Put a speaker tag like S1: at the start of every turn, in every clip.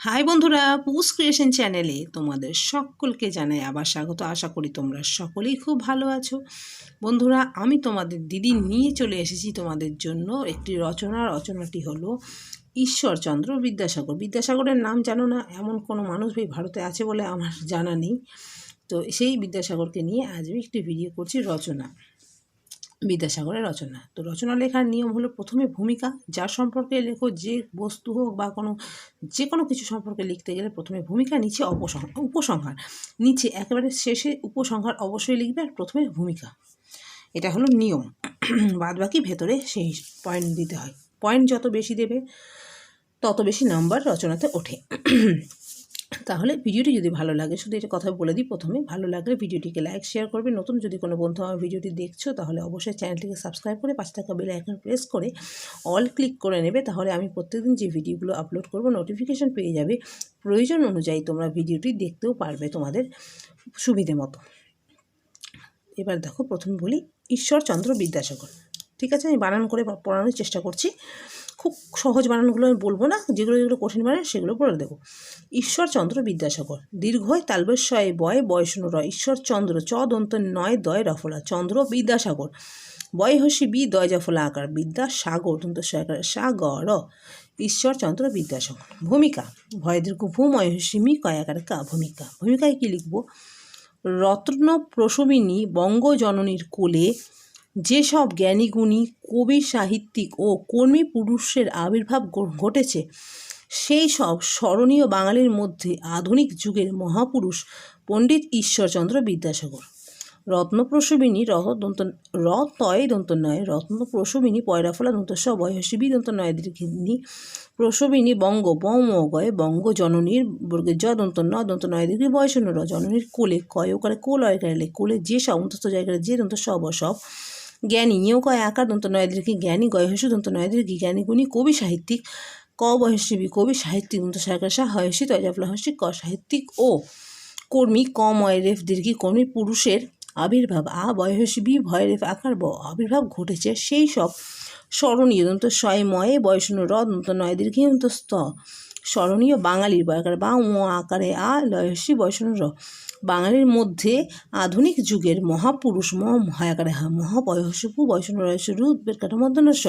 S1: High বন্ধুরা, পুস creation চ্যানেলে তোমাদের সকলকে জানাই আবার স্বাগত। আশা করি তোমরা সকলেই খুব ভালো আছো। বন্ধুরা, আমি তোমাদের দিদি নিয়ে চলে এসেছি তোমাদের জন্য একটি রচনাটি হলো ঈশ্বরচন্দ্র বিদ্যাসাগর। বিদ্যাসাগরের নাম জানো না এমন কোনো মানুষ ভারতে আছে বলে আমার জানা নেই। তো সেই বিদ্যাসাগরকে নিয়ে আজ আমি একটি ভিডিও করছি, বিদ্যাসাগরের রচনা। তো রচনা লেখার নিয়ম হলো, প্রথমে ভূমিকা, যার সম্পর্কে লেখো, যে বস্তু হোক বা যে কোনো কিছু সম্পর্কে লিখতে গেলে প্রথমে ভূমিকা, নিচে উপসংহার, নিচে একেবারে শেষে উপসংহার অবশ্যই লিখবে, আর প্রথমে ভূমিকা। এটা হলো নিয়ম। বাদ বাকি ভেতরে সেই পয়েন্ট দিতে হয়। পয়েন্ট যত বেশি দেবে তত বেশি নাম্বার রচনাতে ওঠে। তাহলে ভিডিওটি যদি ভালো লাগে, শুধু এটা কথা বলে দিই, প্রথমে ভালো লাগলে ভিডিওটিকে লাইক শেয়ার করবে। নতুন যদি কোনো বন্ধু আমার ভিডিওটি দেখছো তাহলে অবশ্যই চ্যানেলটিকে সাবস্ক্রাইব করে পাশে থাকা বেল আইকন প্রেস করে অল ক্লিক করে নেবে। তাহলে আমি প্রত্যেকদিন যে ভিডিওগুলো আপলোড করব নোটিফিকেশন পেয়ে যাবে। প্রয়োজন অনুযায়ী তোমরা ভিডিওটি দেখতেও পারবে তোমাদের সুবিধে মতো। এবার দেখো, প্রথমে বলি ঈশ্বরচন্দ্র বিদ্যাসাগর। ঠিক আছে, আমি বানান করে পড়ানোর চেষ্টা করছি। খুব সহজ বানানগুলো আমি বলবো না, যেগুলো কঠিন বানান সেগুলো বলে দেবো। ঈশ্বরচন্দ্র বিদ্যাসাগর, দীর্ঘয় তালবেশ্বয় বয় বয়সন র, ঈশ্বরচন্দ্র চ দন্ত নয় দয় রফলা, চন্দ্র বিদ্যাসাগর, বয় হসি বি দয় জফলা আকার, বিদ্যাসাগর দন্ত সয়কার সাগর, ঈশ্বরচন্দ্র বিদ্যাসাগর। ভূমিকা, ভয় দীর্ঘ ভূময় হসি মি কয়াকার কা, ভূমিকা। ভূমিকায় কী লিখবো? রত্ন প্রসবিনী বঙ্গজননীর কোলে যেসব জ্ঞানীগুণী কবি, সাহিত্যিক ও কর্মী পুরুষের আবির্ভাব ঘটেছে, সেই সব স্মরণীয় বাঙালির মধ্যে আধুনিক যুগের মহাপুরুষ পণ্ডিত ঈশ্বরচন্দ্র বিদ্যাসাগর। রত্নপ্রসবিনী রত্নপ্রসবিনী পয়রাফলা দন্ত স বয়সী দন্ত নয় দীর্ঘিনী প্রসবিনী বঙ্গমগয় বঙ্গজননীর বর্গে জ দন্ত ন দন্ত নয় দীর্ঘি বয়সন র, জননীর কোলে কয় ওকারে কোল অয়কারে কোলে যে সব অন্তস্থ জায়গায় যে দন্ত সব সব, জ্ঞানী ইয় কয় আকার দন্ত নয় দীর্ঘি জ্ঞানী গয় হসু দন্ত নয় দীর্ঘি জ্ঞানীগুণী কবি সাহিত্যিক ক বয়সী কবি সাহিত্যিক দন্ত সায়কার সা হয়সী তয়জাফলা হসি ক সাহিত্যিক ও কর্মী ক ময় রেফ দীর্ঘি কর্মী পুরুষের আবির্ভাব আ বয়সী বি ভয় রেফ আকার আবির্ভাব ঘটেছে, সেই সব স্মরণীয় দন্ত শয় ময়ে বয়সন র দন্ত নয় দীর্ঘি দন্ত স্থ, স্মরণীয় বাঙালির বয়াকার বা ও আকারে আ লয়সী বয়সন র, বাঙালির মধ্যে আধুনিক যুগের মহাপুরুষ মহায়াকারে হা মহাবয়সপু বয়সন রয়স রুদ বেরকাটা মধ্যনস্য,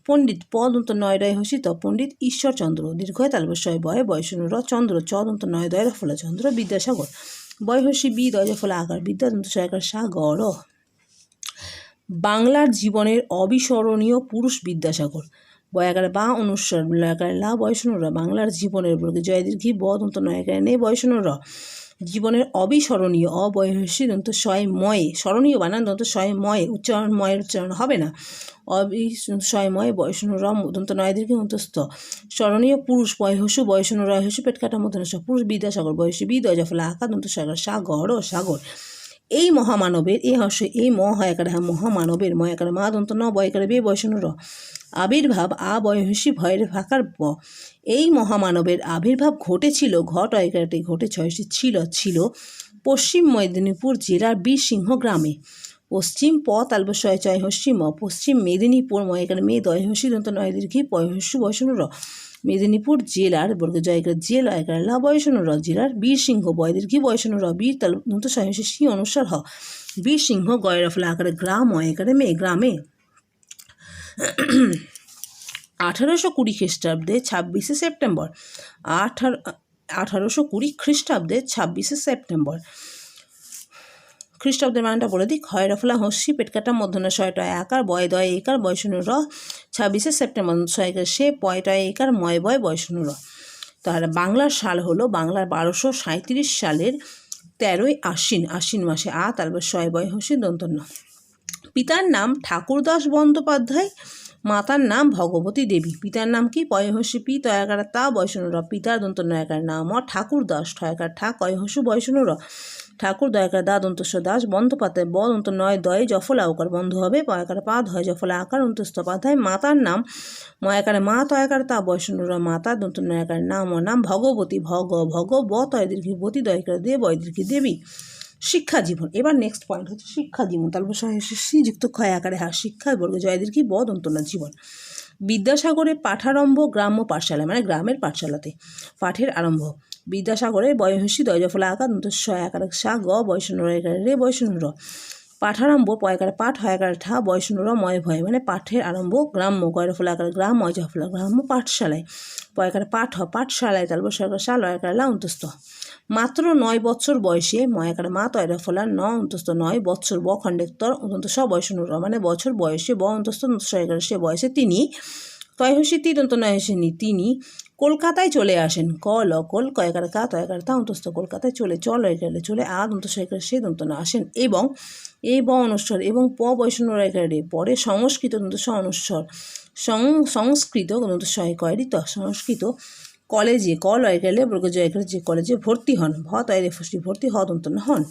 S1: পণ্ডিত প দন্ত নয় দয় হসিত, পণ্ডিত ঈশ্বরচন্দ্র দীর্ঘয় তালবস্বয় বয় বয়সন র, চন্দ্র চ দন্ত নয় দয় ফলা চন্দ্র বিদ্যাসাগর, বয় হসি বি দয় ফলা আকার বিদ্যা দন্ত সয়কার সাগর। বাংলার জীবনের অবিস্মরণীয় পুরুষ বিদ্যাসাগর। বয়াকারে বা অনুস্বর লয়াকারে লা বয়সনরা, বাংলার জীবনের বর্গে জয় দীর্ঘি ব দন্ত নয়াকারে নে বয়সনরা, জীবনের অবিস্মরণীয় অবয়সী দন্ত শয় ময়ে, স্মরণীয় বানান দন্ত শয় ময়ে, উচ্চারণ ময়ের উচ্চারণ হবে না, শয় ময়ে বয়সন র দন্ত নয় দীর্ঘি অন্তস্থ, স্মরণীয় পুরুষ বয়সু বয়সন রয় হসু পেট কাটা মধ্যন পুরুষ বিদ্যাসাগর, বয়সী বি দয় জফলা আকা দন্ত সাগর সাগর সাগর। এই মহামানবের এ হর্ষে এই ম হয়াকারে হা মহামানবের ময়াকারে মা দন্ত ন বয়কারে বে বয়সন র, আবির্ভাব আ বয়সী ভয়ের ফাঁকার ব, এই মহামানবের আবির্ভাব ঘটেছিল ঘট অয়কারটি ঘটে ছয়টি ছিল পশ্চিম মেদিনীপুর জেলার বীরসিংহ গ্রামে। পশ্চিম প তালবস্বয় চয় হস্যি ম, পশ্চিম মেদিনীপুর ময়কারে মে দয় হস্যি দন্ত নয় দীর্ঘি পয়হস্যু বয়সন র, মেদিনীপুর জেলার বর্গে জয়কার জেল অয়কার লা বয়সন র, জেলার বীরসিংহ বয় দীর্ঘি বয়সন র, বীর তাল দন্ত সহস্যি সি অনুসার হ, বীরসিংহ গয় রফলা আকারে গ্রাম অয়কারে মে গ্রামে। 1820 খ্রিস্টাব্দে 26শে সেপ্টেম্বর 1820 খ্রিস্টাব্দে 26শে সেপ্টেম্বর। খ্রিস্টাব্দের মানটা বলে দিই, ক্ষয় রফলা হস্যি পেটকাটা মধ্যনা শয়টয় আকার বয় দয় একার বয়সন র, 26শে সেপ্টেম্বর শয়কার সে পয়টয় একার ময় বয় বয়সন র। তাহলে বাংলার সাল হলো বাংলার 1237 সালের 13ই আশ্বিন মাসে আ তারপর শয় বয় হস্যি দন্তন্য। পিতার নাম ঠাকুরদাস বন্দ্যোপাধ্যায়, মাতার নাম ভগবতী দেবী। পিতার নাম কি? পয়হসি পি তয়াকার তা বয়সন র, পিতার দন্ত নয়াকার নাম ঠাকুরদাস ঠয়াকার ঠা কয়হসু বয়সন র, ঠাকুর দয়াকার দা দন্তস্ব দাস বন্দ্যোপাধ্যায় ব দন্ত নয় দয়ে জফলা আকার বন্ধ হবে, পয়াকার পা ধয় জফলা আকার অন্তস্তপাধ্যায়। মাতার নাম ময়াকারে মা তয়াকার তা বয়সন র, মাতা দন্ত নয়াকার নাম ভগবতী ভগ ব তয় দীর্ঘি বতী দয়কার দে বয় দীর্ঘি দেবী। শিক্ষা জীবন। এবার নেক্সট পয়েন্ট হচ্ছে শিক্ষা জীবন। তারপর শ্রীযুক্ত ক্ষয় আকারে হা শিক্ষা বর্গ জয় দীর্ঘি ব দন্ত না জীবন। বিদ্যাসাগরের পাঠারম্ভ গ্রাম্য পাঠশালা মানে গ্রামের পাঠশালাতে পাঠের আরম্ভ। বিদ্যাসাগরের বয়সী দয়জফলা আকার দন্তস্ব একার সা গ বয়সন্য রে বয়সন্য র। পাঠারম্ভ পয়কার পাঠ হয়কার ঠা বয়সন্য র ময় ভয় মানে পাঠের আরম্ভ গ্রাম্য গয়রফলা আকার গ্রাম ময়জফলা গ্রাম্য পাঠশালায় পয়কার পাঠ পাঠশালায় তালব সরকার সা লয়কার লা অন্তস্থ। মাত্র 9 বছর বয়সে ময়াকার মা তয়রা ফলা ন অন্তস্থ 9 বছর ব খণ্ডেত্তর অন্তত স বয়সন্য র মানে বছর বয়সে ব অন্তস্থ সরকার সে বয়সে তিনি তয়হসি তিদন্ত নয়সিনী তিনি কলকাতায় চলে আসেন। ক ল কল কয়কার কা তয়কার তা অন্তস্থ কলকাতায় চলে চল গেলে চলে আ দন্ত সরকার সে দন্ত না আসেন এবং এই ব অনুস্বর এবং প বৈষ্ণব রেখারে পরে সংস্কৃত দন্ত স অনুস্বর সংস্কৃত দন্ত সয় কয়রিত সংস্কৃত কলেজে ক লয় গেলে বর্গ জয় গেলে যে কলেজে ভর্তি হন ভ তয়রে ফসি ভর্তি হ দন্ত হন।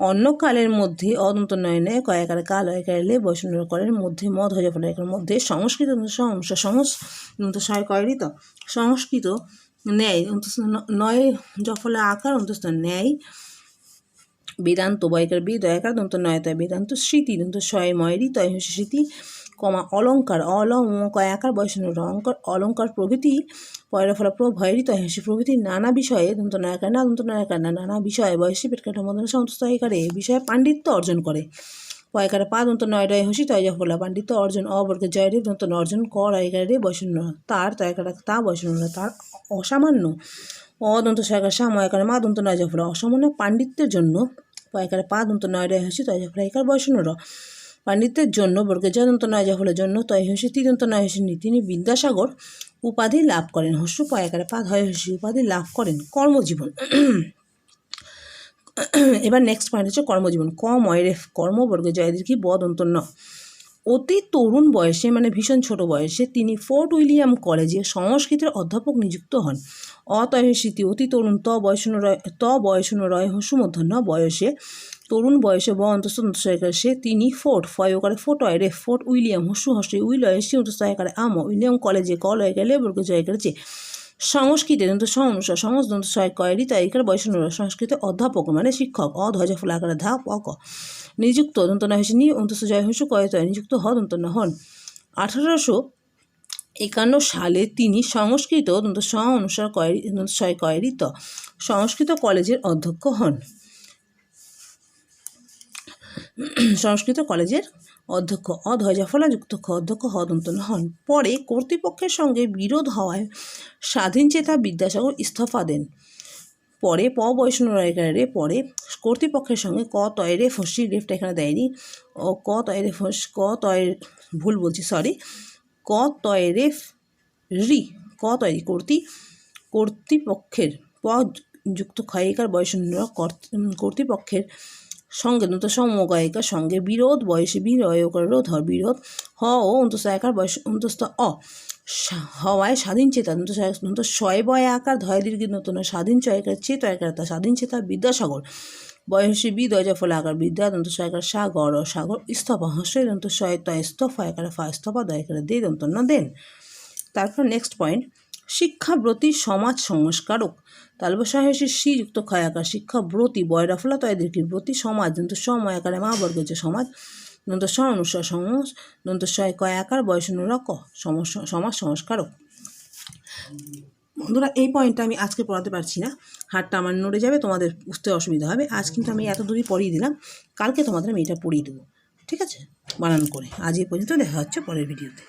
S1: অন্য কালের মধ্যে অদন্ত নয়নে কয়েকার কাল একালে বৈষ্ণব কলের মধ্যে মদ হয়ে ফলে একের মধ্যে সংস্কৃত সহায় কয়রিত সংস্কৃত ন্যায় নয় জফলে আকার অন্তস্থ ন্যায় বেদান্ত বয়কার বি দয়াকার দন্ত নয় তয় বেদান্ত স্মৃতি দন্ত শয় ময়রি তয় হচ্ছে স্মৃতি কমা অলঙ্কার কয়াকার বৈষ্ণব অলঙ্কার অলঙ্কার প্রভৃতি পয়রাফলা ভয়েরই তয় হাসি প্রভৃতি নানা বিষয়ে দন্ত নয়াকার না দন্ত নয়াকার না নানা বিষয়ে বয়সী পেটকাঠার মধ্যে সন্তুষ্ট হয়ে বিষয়ে পাণ্ডিত্য অর্জন করে। পয়কারে পা দন্ত নয় রয় হসি তয় জফলা পাণ্ডিত্য অর্জন অবর্গে জয় রে দন্ত অর্জন ক রয়কার রে বৈষ্ণব তার তয়কারা তা বৈষ্ণব তার অসামান্য অদন্ত সয়কার সাময়কার মা দন্ত নয় জফলা অসামান্য পাণ্ডিত্যের জন্য পয়কারে পা দন্ত নয় রয় হসি তয় জফলা একার বৈষ্ণব পাণ্ডিত্যের জন্য বর্গে জয়দন্ত নয় জফলের জন্য তয় হসি তিদন্ত নয় হসি তিনি বিদ্যাসাগর উপাধি লাভ করেন। হস্য পয়কারে পা ধয় হসি উপাধি লাভ করেন। কর্মজীবন এবার নেক্সট পয়েন্ট হচ্ছে কর্মজীবন ক ময়রে কর্মবর্গে জয়দীর্ঘি বদন্ত ন। অতি তরুণ বয়সে মানে ভীষণ ছোট বয়সে তিনি ফোর্ট উইলিয়াম কলেজে সংস্কৃতের অধ্যাপক নিযুক্ত হন। অতয়সিতি অতি তরুণ বয়সন্য রয় হসু মধ্যাহ্ন বয়সে তরুণ বয়সে ব অন্তস্থ সে তিনি ফোর্ট ফয়কারে ফোর্ট রে ফোর্ট উইলিয়াম হসু হসে উইলয়সি অন্তস্থকারে আম উইলিয়াম কলেজে ক লয় গেলে বর্গ জয় করেছে সংস্কৃতে দন্ত অনুসার সমস্ত দন্ত সহায় কয়েরই তাইকার বৈষ্ণব সংস্কৃত অধ্যাপক মানে শিক্ষক অধ্বজ ফুলাকার ধা পক নিযুক্ত দন্ত না হয়েছে নি অন্তস্থ জয় হসু কয়ত নিযুক্ত হ দন্ত না হন। 1851 সালে তিনি সংস্কৃত দন্ত অনুসার ছয় কয়েরিত সংস্কৃত কলেজের অধ্যক্ষ হন। সংস্কৃত কলেজের অধ্যক্ষ অধয়জাফলা যুক্ত খ অধ্যক্ষ হদন্তন হন। পরে কর্তৃপক্ষের সঙ্গে বিরোধ হওয়ায় স্বাধীনচেতা বিদ্যাসাগর ইস্তফা দেন। পরে প বৈষ্ণব রায়কারে পরে কর্তৃপক্ষের সঙ্গে ক তয়রে ফসি রেফটা এখানে দেয়নি ও ক তয়রে ফস ক তয়ের ভুল বলছি সরি ক তয়রে রি ক তৈরি কর্তৃপক্ষের প যুক্ত ক্ষয়িকার বৈষ্ণব কর্তৃপক্ষের সঙ্গে দন্ত সমগায়িকার সঙ্গে বিরোধ বয়সে বিরয়কার ধর বিরোধ হ ও অন্তঃসায়কার বয়স অন্তস্থ হওয়ায় স্বাধীন চেতা দন্ত শয় বয় আকার ধয় দীর্ঘ নতুন স্বাধীন চয়কার চেতয়কার তা স্বাধীন চেতা বিদ্যাসাগর বয়সী বি দয়জাফল আকার বিদ্যা দন্ত সয়কার সাগর সাগর ইস্তফা হস্যই দন্ত শয় তয় স্তফা একার ফা স্তফা দয়কার দে দন্ত ন দেন। তারপর নেক্সট পয়েন্ট শিক্ষাব্রতী সমাজ সংস্কারক তালবসাহসী শ্রীযুক্ত ক্ষয়াকার শিক্ষাব্রতী বয়রাফলা তয়দীর্ঘী ব্রতী সমাজ দন্ত সময় আকারে মা বর্গের যে সমাজ দন্ত স অনুসার দন্ত শয় কয়াকার বয়সনুরা ক সমাজ সংস্কারক। বন্ধুরা এই পয়েন্টটা আমি আজকে পড়াতে পারছি না, হাতটা আমার নড়ে যাবে, তোমাদের বুঝতে অসুবিধা হবে। আজ কিন্তু আমি এত দূরই পড়িয়ে দিলাম, কালকে তোমাদের আমি এটা পড়িয়ে দেবো, ঠিক আছে, বানান করে। আজ এই পর্যন্ত, দেখা হচ্ছে পরের ভিডিওতে।